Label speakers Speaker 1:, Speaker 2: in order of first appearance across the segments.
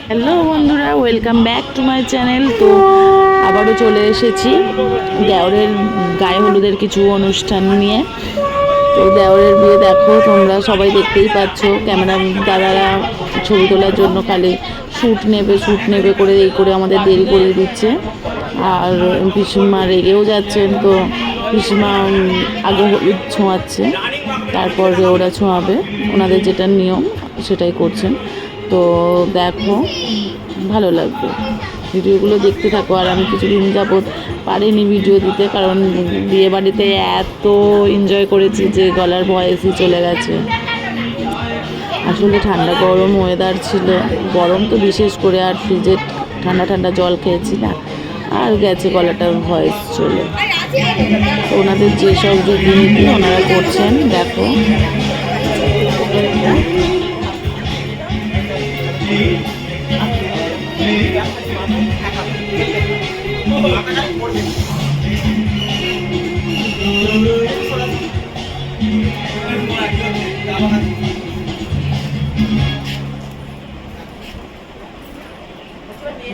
Speaker 1: Hello বন্ধুরা, welcome back to my channel. তো আবারও চলে এসেছি দেওরের গায়ে হলুদের কিছু অনুষ্ঠান নিয়ে। তো দেওরের বিয়ে দেখো, তোমরা সবাই দেখতেই পাচ্ছ। ক্যামেরা দাদারা ছবি তোলার জন্য খালি শ্যুট নেবে করে এই করে আমাদের দেরি করে দিচ্ছে। আর পিসিমা রেগেও যাচ্ছেন। তো পিসিমা আগে হলুদ ছোঁয়াচ্ছে, তারপরে ওরা ছোঁয়াবে। ওনাদের যেটা নিয়ম সেটাই করছেন। তো দেখো, ভালো লাগবে, ভিডিওগুলো দেখতে থাকো। আর আমি কিছুদিন যাবৎ পারিনি ভিডিও দিতে, কারণ বিয়ে বাড়িতে এত এনজয় করেছি যে গলার ভয়েসই চলে গেছে। আসলে ঠান্ডা গরম ওয়েদার ছিল, গরম তো বিশেষ করে, আর ফ্রিজের ঠান্ডা ঠান্ডা জল খেয়েছি না, আর গেছে গলাটার ভয়েস চলে। তো ওনাদের যেসব রীতিনীতি ওনারা করছেন দেখো।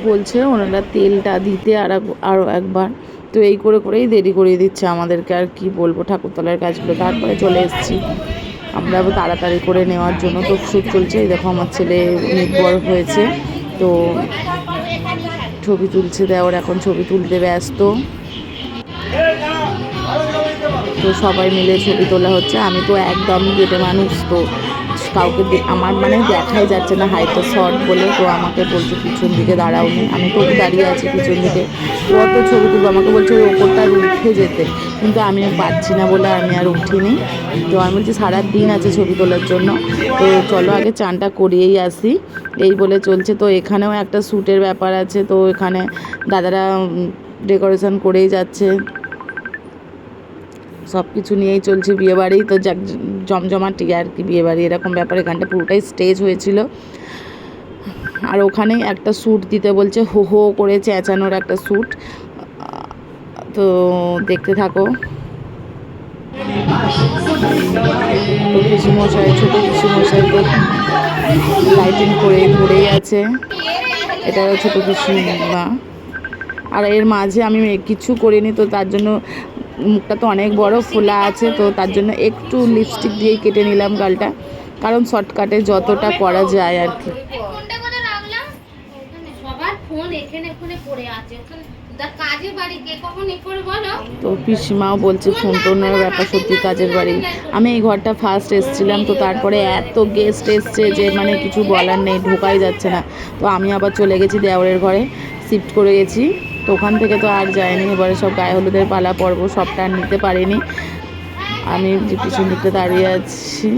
Speaker 1: বলছে ওনারা তেলটা দিতে আরও একবার। তো এই করেই দেরি করিয়ে দিচ্ছে আমাদেরকে। আর কি বলবো, ঠাকুরতলার কাজগুলো তারপরে চলে এসেছি আমরা তাড়াতাড়ি করে নেওয়ার জন্য। তো শ্যুট চলছে। এই দেখো আমার ছেলে নির্ভর হয়েছে, তো ছবি তুলছে দেওর, এখন ছবি তুলতে ব্যস্ত। তো সবাই মিলে ছবি তোলা হচ্ছে। আমি তো একদম গেটে মানুষ, তো কাউকে আমার দেখাই যাচ্ছে না, হাইটটা শর্ট বলে। তো আমাকে বলছে পিছন দিকে দাঁড়াও নি, আমি তো দাঁড়িয়ে আছি পিছন দিকে। কত ছবি তুলবো, আমাকে বলছে ওই ওপরটা আর উঠে যেতে, কিন্তু আমি পারছি না বলে আমি আর উঠিনি। তো আমি বলছি সারাদিন আছে ছবি তোলার জন্য, তো চলো আগে চানটা করিয়েই আসি, এই বলে চলছে। তো এখানেও একটা শ্যুটের ব্যাপার আছে, তো এখানে দাদারা ডেকোরেশন করেই যাচ্ছে। সব কিছু নিয়েই চলছে বিয়েবাড়ি। তো জমজমাটি আর কি বিয়েবাড়ি এরকম ব্যাপার। এখানটা পুরোটাই স্টেজ হয়েছিল। আর ওখানেই একটা শ্যুট দিতে বলছে, হো হো করে চেঁচানোর একটা শ্যুট। তো দেখতে থাকো। তো পিসিমশাই, ছোটো পিসিমশাই তো লাইটিং করে ধরেই আছে। এটা ছোটো পিসিমা। আর এর মাঝে আমি কিছু করিনি, তো তার জন্য মুখটা তো অনেক বড় ফোলা আছে, তো তার জন্য একটু লিপস্টিক দিয়েই কেটে নিলাম গালটা, কারণ শর্টকাটে যতটা করা যায় আর কি। তো পিসিমাও বলছে ফোন টোনের ব্যাপার, সত্যি কাজের বাড়ি। আমি এই ঘরটা ফার্স্ট এসেছিলাম, তো তারপরে এত গেস্ট এসছে যে কিছু বলার নেই, ঢোকাই যাচ্ছে না। তো আমি আবার চলে গেছি দেওরের ঘরে, শিফট করে গেছি। তো ওখান থেকে তো আর যায়নি। এবারে সব গায়ে হলুদের পালা পর্ব, সবটা আর নিতে পারিনি। আমি যে পিছন দিকটা দাঁড়িয়ে আছি,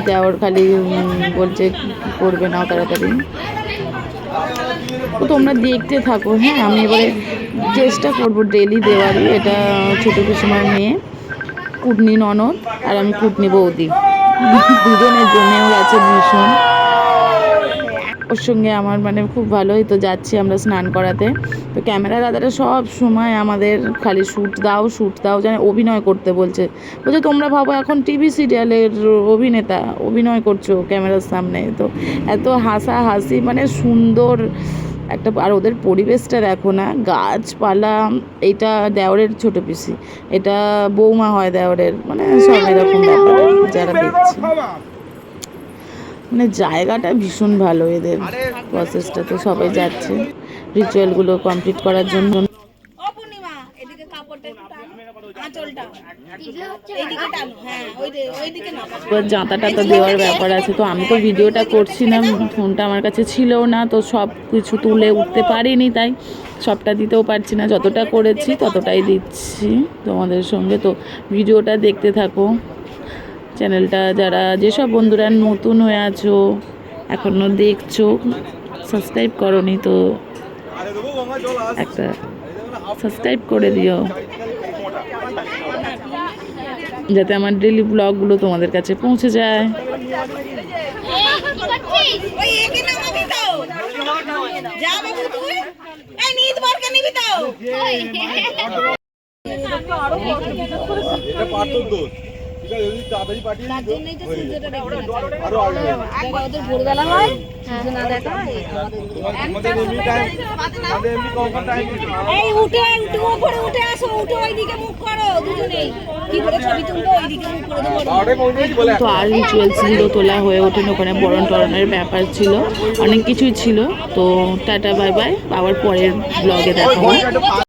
Speaker 1: দেওর খালি বলছে করবে না তাড়াতাড়ি। তো তোমরা দেখতে থাকো। হ্যাঁ, আমি এবারে চেষ্টা করবো ডেলি দেওয়ারই। এটা ছোটো পিসিমার মেয়ে, কুটনি ননদ, আর আমি কুটনি বৌদি, দুজনের জন্যেও গেছে ভীষণ। ওর সঙ্গে আমার খুব ভালোই। তো যাচ্ছি আমরা স্নান করাতে। তো ক্যামেরা দাদারা সব সময় আমাদের খালি শ্যুট দাও যেন অভিনয় করতে বলছে। তোমরা ভাবো এখন টিভি সিরিয়ালের অভিনয় করছো ক্যামেরার সামনে। তো এত হাসাহাসি, সুন্দর একটা। আর ওদের পরিবেশটা দেখো না, গাছপালা। এইটা দেওরের ছোটো পিসি, এটা বৌমা হয় দেওরের, সব এরকম ব্যাপার যারা দেখছে। জায়গাটা ভীষণ ভালো এদের প্রসেসটাতে। সবাই যাচ্ছে রিচুয়ালগুলো কমপ্লিট করার জন্য। জাঁতা টাতা দেওয়ার ব্যাপার আছে। তো আমি তো ভিডিওটা করছিলাম, ফোনটা আমার কাছে ছিলও না, তো সব কিছু তুলে উঠতে পারিনি, তাই সবটা দিতেও পারছি না। যতটা করেছি ততটাই দিচ্ছি তোমাদের সঙ্গে। তো ভিডিওটা দেখতে থাকো। চ্যানেলটা যেসব বন্ধুরা নতুন হয়ে আছো, এখনও দেখছো, সাবস্ক্রাইব করোনি, তো একটা সাবস্ক্রাইব করে দিও, যাতে আমার ডেলি ব্লগগুলো তোমাদের কাছে পৌঁছে যায়।
Speaker 2: এটা পাথর দোষ। ঠিক আছে, যদি তাড়াতাড়ি পাঠিয়ে
Speaker 3: তার
Speaker 2: দিত,
Speaker 3: জন্যই তো সূর্যটা দেখতে
Speaker 2: আরো আগে হবে।
Speaker 3: ওদের ভোরবেলা হয় সূর্য না দেখা
Speaker 2: আমাদের এমনি টাইম, আমাদের এমনি কখন টাইম দিত?
Speaker 3: এই উঠে উপরে উঠে আসো, উঠে ওইদিকে মুখ করো দুজনেই, কি করে ছবি তুলবো ওইদিকে মুখ করে দেবো।
Speaker 2: 12টায় পৌঁছেছি বলে
Speaker 1: তো আর রিচুয়ালস গুলো তোলা হয়ে ওঠেন, ওখানে বরণ টরণের ব্যাপার ছিল, অনেক কিছুই ছিল। তো টাটা বাই বাই, আবার পরের ব্লগে দেখা হবে।